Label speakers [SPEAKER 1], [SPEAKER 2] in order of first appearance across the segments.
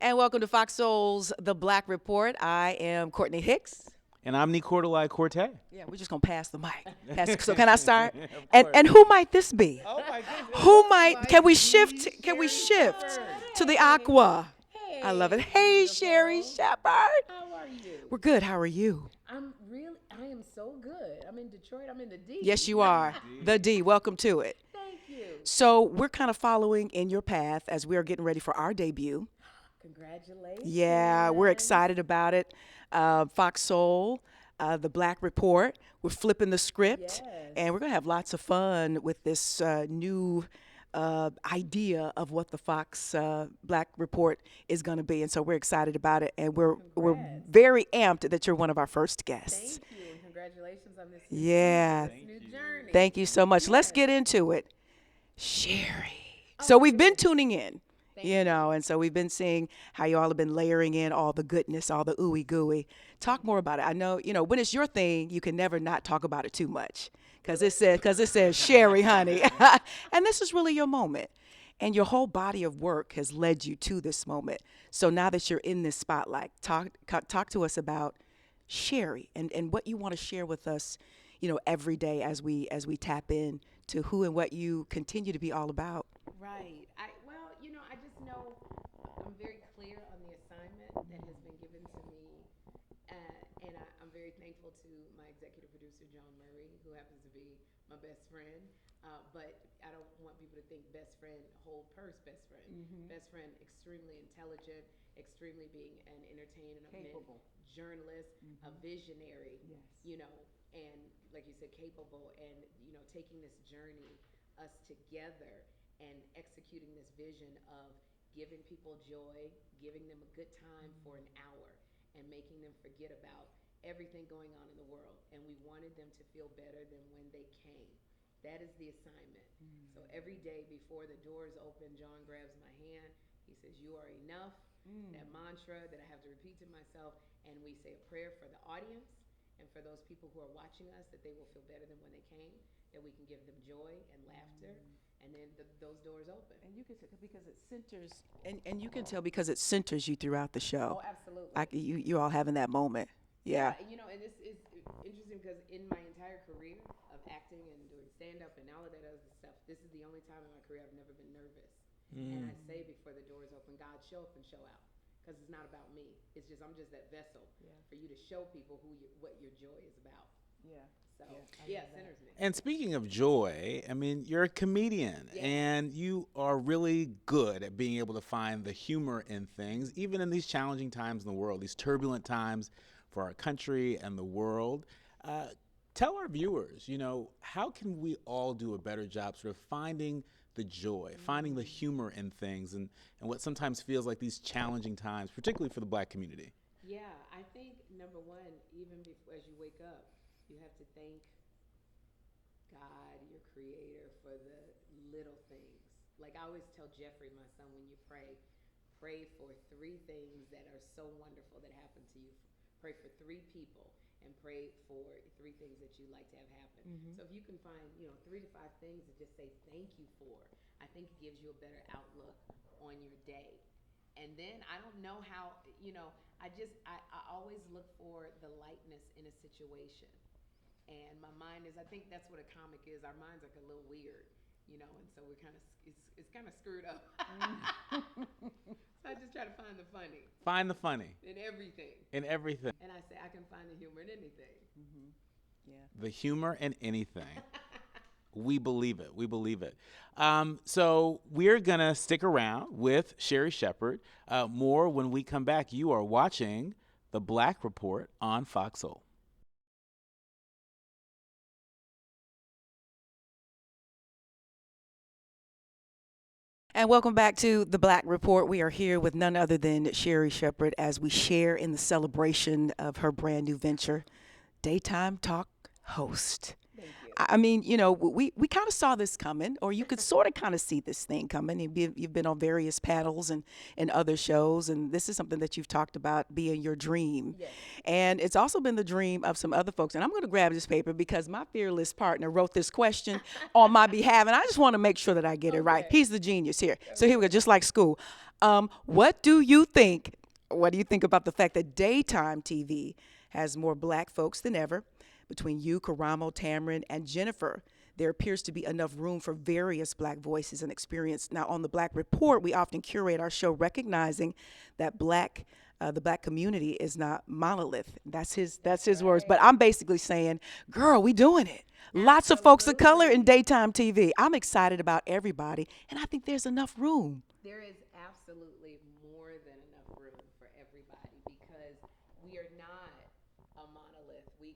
[SPEAKER 1] And welcome to Fox Soul's The Black Report. I am Courtney Hicks.
[SPEAKER 2] And I'm Nicordelai Corte.
[SPEAKER 1] Yeah, we're just gonna pass the mic. So can I start?
[SPEAKER 2] Of
[SPEAKER 1] And
[SPEAKER 2] course.
[SPEAKER 1] and who might this be?
[SPEAKER 2] Oh my goodness.
[SPEAKER 1] Who might? Can we shift? Can we shift to the aqua?
[SPEAKER 3] Hey,
[SPEAKER 1] I love it. Hey,
[SPEAKER 3] beautiful.
[SPEAKER 1] Sherri Shepherd.
[SPEAKER 3] How are you?
[SPEAKER 1] We're good. How are you?
[SPEAKER 3] I am so good. I'm in Detroit. I'm in the D.
[SPEAKER 1] Yes, you are. The D. Welcome to it.
[SPEAKER 3] Thank you.
[SPEAKER 1] So we're kind of following in your path as we are getting ready for our debut.
[SPEAKER 3] Congratulations.
[SPEAKER 1] Yeah, we're excited about it. Fox Soul, The Black Report. We're flipping the script,
[SPEAKER 3] Yes.
[SPEAKER 1] and we're going to have lots of fun with this new idea of what the Fox Black Report is going to be. And so we're excited about it, and we're
[SPEAKER 3] Congrats.
[SPEAKER 1] very amped that you're one of our first guests.
[SPEAKER 3] Thank you. And congratulations on this
[SPEAKER 1] Yeah.
[SPEAKER 3] new journey.
[SPEAKER 1] Thank you so much. Let's get into it. Sherri. So we've been tuning in. You know, and so we've been seeing how you all have been layering in all the goodness, all the ooey gooey. Talk more about it. I know, you know, when it's your thing, you can never not talk about it too much because it says Sherri, honey. And this is really your moment. And your whole body of work has led you to this moment. So now that you're in this spotlight, talk to us about Sherri and what you want to share with us, you know, every day as we tap in to who and what you continue to be all about.
[SPEAKER 3] Right. I just know I'm very clear on the assignment that has been given to me, and I'm very thankful to my executive producer, John Murray, who happens to be my best friend. But I don't want people to think best friend, whole purse best friend. Best friend, extremely intelligent, extremely being an entertainer,
[SPEAKER 1] Capable.
[SPEAKER 3] journalist, a visionary, you know, and like you said, capable, and, you know, taking this journey, us together, and executing this vision of giving people joy, giving them a good time for an hour, and making them forget about everything going on in the world. And we wanted them to feel better than when they came. That is the assignment. So every day before the doors open, John grabs my hand. He says, "You are enough." That mantra that I have to repeat to myself. And we say a prayer for the audience and for those people who are watching us, that they will feel better than when they came, that we can give them joy and laughter. And then those doors open.
[SPEAKER 1] And you can tell because it centers, and you can tell because it centers you throughout the show.
[SPEAKER 3] Oh, absolutely.
[SPEAKER 1] You all having that moment. Yeah.
[SPEAKER 3] You know, and this is interesting because in my entire career of acting and doing stand-up and all of that other stuff, this is the only time in my career I've never been nervous. And I say before the doors open, God, show up and show out. Because it's not about me. It's just, I'm just that vessel for you to show people what your joy is about.
[SPEAKER 1] Yeah.
[SPEAKER 3] So, yeah, it centers me.
[SPEAKER 2] And speaking of joy, I mean, you're a comedian and you are really good at being able to find the humor in things, even in these challenging times in the world, these turbulent times for our country and the world. Tell our viewers, you know, how can we all do a better job sort of finding the joy, finding the humor in things and what sometimes feels like these challenging times, particularly for the Black community?
[SPEAKER 3] Yeah, I think, number one, even before, as you wake up, you have to thank God, your creator, for the little things. Like I always tell Jeffrey, my son, when you pray for 3 things that are so wonderful that happen to you. Pray for 3 people and pray for 3 things that you'd like to have happen. So if you can find, you know, 3 to 5 things to just say thank you for, I think it gives you a better outlook on your day. And then I don't know how, you know, I always look for the lightness in a situation. And my mind is, I think that's what a comic is. Our minds are a little weird, you know, and so we're kind of, it's kind of screwed up. So I just try to find the funny.
[SPEAKER 2] Find the funny.
[SPEAKER 3] In everything.
[SPEAKER 2] In everything.
[SPEAKER 3] And I say, I can find the humor in anything.
[SPEAKER 1] Yeah.
[SPEAKER 2] The humor in anything. We believe it. We believe it. So we're going to stick around with Sherri Shepherd. More when we come back. You are watching The Black Report on Fox Soul.
[SPEAKER 1] And welcome back to The Black Report. We are here with none other than Sherri Shepherd as we share in the celebration of her brand new venture, Daytime Talk host.
[SPEAKER 3] Thank
[SPEAKER 1] I mean, you know, we kind of saw this coming, or you could sort of kind of see this thing coming. You've been on various panels and other shows, and this is something that you've talked about being your dream.
[SPEAKER 3] Yes.
[SPEAKER 1] And it's also been the dream of some other folks. And I'm going to grab this paper because my fearless partner wrote this question on my behalf, and I just want to make sure that I get it right.
[SPEAKER 3] Okay.
[SPEAKER 1] He's the genius here. So here we go, just like school. What do you think? What do you think about the fact that daytime TV has more black folks than ever? Between you, Karamo, Tamron, and Jennifer, there appears to be enough room for various black voices and experience. Now, on the Black Report, we often curate our show recognizing that the black community is not monolith. That's his words. But I'm basically saying, girl, we doing it. Lots of folks of color in daytime TV. I'm excited about everybody, and I think there's enough room.
[SPEAKER 3] There is absolutely more than enough room for everybody because we are not a monolith. We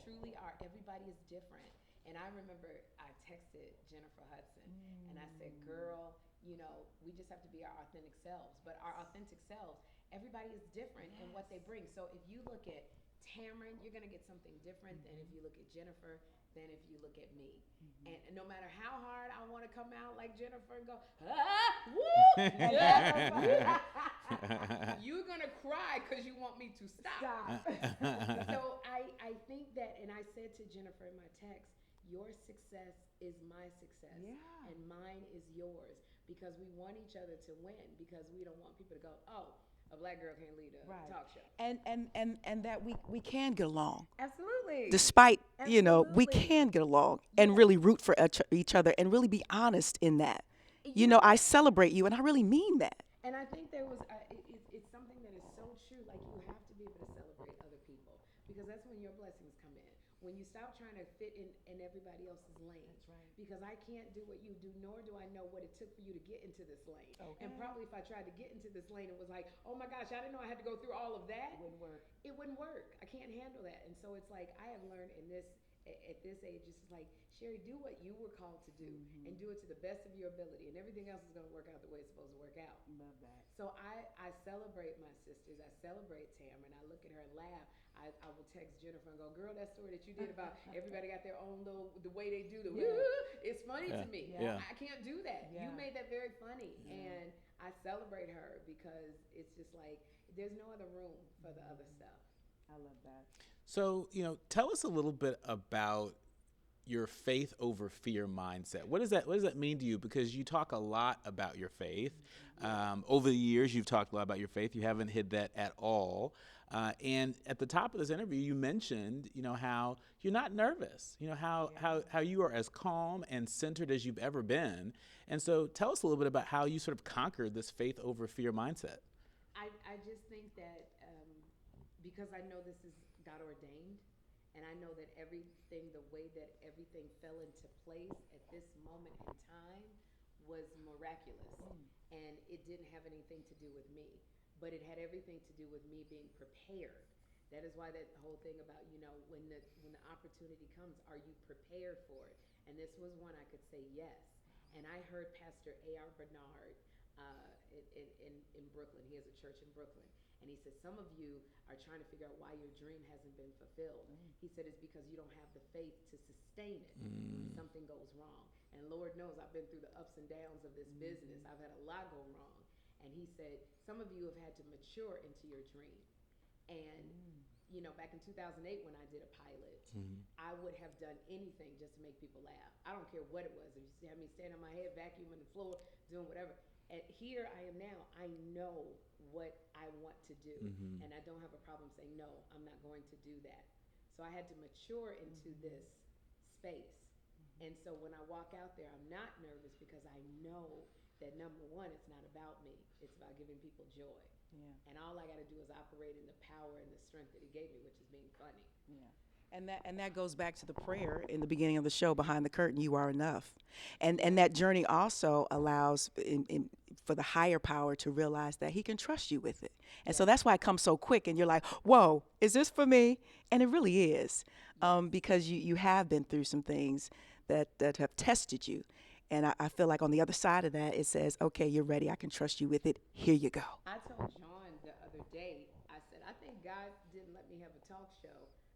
[SPEAKER 3] truly are. Everybody is different. And I remember I texted Jennifer Hudson and I said, "Girl, you know, we just have to be our authentic selves. But our authentic selves, everybody is different in what they bring. So if you look at Tamron, you're gonna get something different than if you look at Jennifer, than if you look at me. And no matter how hard I want to come out like Jennifer and go, woo, yeah, you're gonna cry because you want me to stop. So I think that, and I said to Jennifer in my text, your success is my success, and mine is yours, because we want each other to win, because we don't want people to go, oh, a black girl can't lead a talk show.
[SPEAKER 1] And that we can get along.
[SPEAKER 3] Absolutely.
[SPEAKER 1] Despite, we
[SPEAKER 3] Absolutely.
[SPEAKER 1] can get along and really root for each other and really be honest in that. I celebrate you, and I really mean that.
[SPEAKER 3] And I think there was, it's something that is so true. Like, you have to be able to celebrate other people, because that's when your blessings come in. When you stop trying to fit in everybody else's lane. That's right. Because I can't do what you do, nor do I know what it took for you to get into this lane. Okay. And probably if I tried to get into this lane, it was like, oh my gosh, I didn't know I had to go through all of that. It wouldn't work. It wouldn't work. I can't handle that. And so it's like, I have learned at this age, it's like, Sherri, do what you were called to do, and do it to the best of your ability, and everything else is going to work out the way it's supposed to work out. Love that. So I celebrate my sisters. I celebrate Tamron. I look at her and laugh. I will text Jennifer and go, girl, that story that you did about everybody got their own little, the way they do the it's funny to me.
[SPEAKER 2] Yeah.
[SPEAKER 3] I can't do that. You made that very funny. And I celebrate her because it's just like, there's no other room for the other stuff.
[SPEAKER 1] I love that.
[SPEAKER 2] So, tell us a little bit about your faith over fear mindset. What does that mean to you? Because you talk a lot about your faith. Over the years, you've talked a lot about your faith. You haven't hid that at all. And at the top of this interview, you mentioned, how you're not nervous. How you are as calm and centered as you've ever been. And so, tell us a little bit about how you sort of conquered this faith over fear mindset.
[SPEAKER 3] I just think that because I know this is God ordained, and I know that everything, the way that everything fell into place at this moment in time was miraculous. And it didn't have anything to do with me, but it had everything to do with me being prepared. That is why that whole thing about, when the opportunity comes, are you prepared for it? And this was one I could say yes. And I heard Pastor A.R. Bernard in Brooklyn. He has a church in Brooklyn. And he said, some of you are trying to figure out why your dream hasn't been fulfilled. He said, it's because you don't have the faith to sustain it when something goes wrong. And Lord knows I've been through the ups and downs of this business. I've had a lot go wrong. And he said, some of you have had to mature into your dream. And, back in 2008 when I did a pilot, I would have done anything just to make people laugh. I don't care what it was. If you had me standing on my head, vacuuming the floor, doing whatever. And here I am now. I know what I want to do. And I don't have a problem saying, no, I'm not going to do that. So I had to mature into this space. And so when I walk out there, I'm not nervous because I know that, number one, it's not about me. It's about giving people joy. And all I got to do is operate in the power and the strength that he gave me, which is being funny.
[SPEAKER 1] And that goes back to the prayer in the beginning of the show, behind the curtain, you are enough. And that journey also allows for the higher power to realize that he can trust you with it. And so that's why it comes so quick, and you're like, whoa, is this for me? And it really is, because you have been through some things that have tested you. And I feel like on the other side of that, it says, okay, you're ready. I can trust you with it. Here you go.
[SPEAKER 3] I told John the other day, I said, I think God didn't let me have a talk show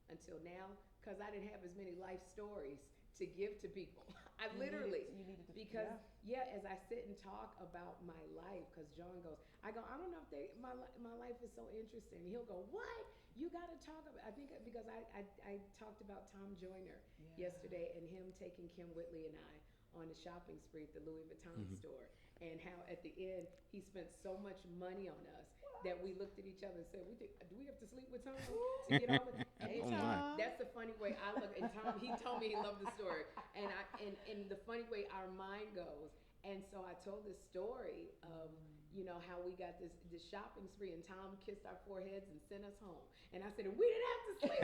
[SPEAKER 3] until now because I didn't have as many life stories to give to people. I literally, because as I sit and talk about my life, because John goes, I go, I don't know if my life is so interesting. He'll go, what? You got to talk about. I think because I talked about Tom Joyner yesterday and him taking Kim Whitley and I on a shopping spree at the Louis Vuitton store, and how at the end he spent so much money on us that we looked at each other and said, do we have to sleep with Tom to get all the? And
[SPEAKER 2] Oh my.
[SPEAKER 3] that's the funny way I look. And Tom, he told me he loved the story, and the funny way our mind goes. And so I told this story of how we got this shopping spree, and Tom kissed our foreheads and sent us home. And I said, and we didn't have to sleep.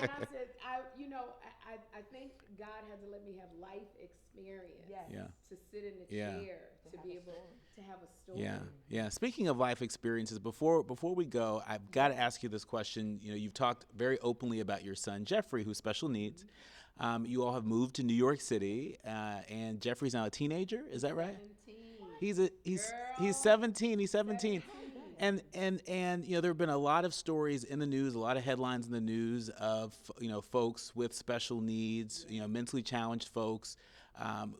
[SPEAKER 3] And I said, I think God had to let me have life experience
[SPEAKER 2] Yeah.
[SPEAKER 3] to sit in the
[SPEAKER 2] Yeah.
[SPEAKER 3] chair to be able to have a story.
[SPEAKER 2] Yeah, yeah. Speaking of life experiences, before we go, I've got to ask you this question. You've talked very openly about your son Jeffrey, who's special needs. You all have moved to New York City, and Jeffrey's now a teenager. Is that right?
[SPEAKER 3] 17.
[SPEAKER 2] He's 17. He's 17. And there have been a lot of stories in the news, a lot of headlines in the news of folks with special needs, mentally challenged folks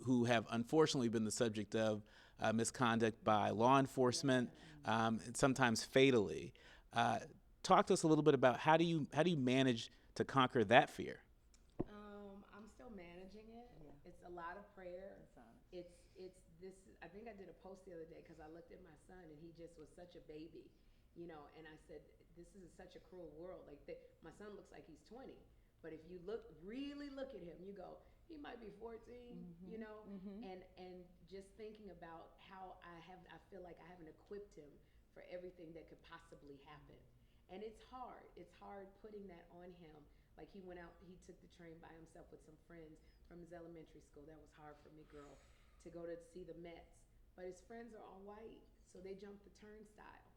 [SPEAKER 2] who have unfortunately been the subject of misconduct by law enforcement, sometimes fatally. Talk to us a little bit about how do you manage to conquer that fear?
[SPEAKER 3] I'm still managing it. It's a lot of prayer. It's this. I think I did a post the other day because I looked at my son and he just was such a baby, and I said, this is such a cruel world. Like my son looks like he's 20, but if you really look at him, you go, he might be 14, and just thinking about how I feel like I haven't equipped him for everything that could possibly happen. And it's hard. It's hard putting that on him. Like he went out, he took the train by himself with some friends from his elementary school. That was hard for me, girl, to go to see the Mets. But his friends are all white, so they jumped the turnstile.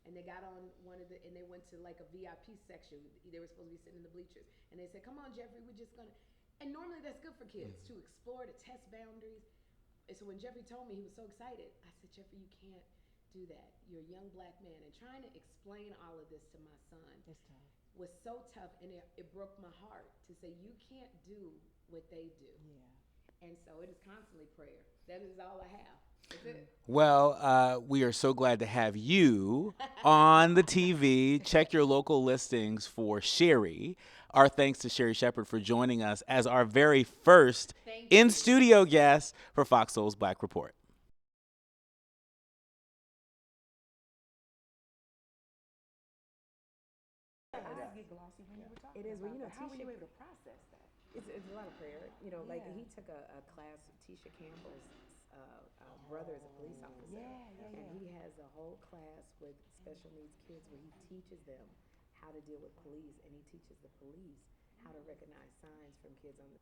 [SPEAKER 3] And they got on and they went to like a VIP section. They were supposed to be sitting in the bleachers. And they said, come on, Jeffrey, we're just gonna. And normally that's good for kids to explore, to test boundaries. And so when Jeffrey told me he was so excited, I said, Jeffrey, you can't do that. You're a young black man. And trying to explain all of this to my son was so tough, and it broke my heart to say, you can't do what they do. And so it is constantly prayer. That is all I have. That's it.
[SPEAKER 2] Well, we are so glad to have you on the TV. Check your local listings for Sherri. Our thanks to Sherri Shepherd for joining us as our very first in-studio guest for Fox Soul's Black Report.
[SPEAKER 3] It is. Well, how were you able to process that? It's a lot of prayer. Like he took a class. Tisha Campbell's brother is a police officer, and he has a whole class with special needs kids where he teaches them how to deal with police, and he teaches the police how to recognize signs from kids on the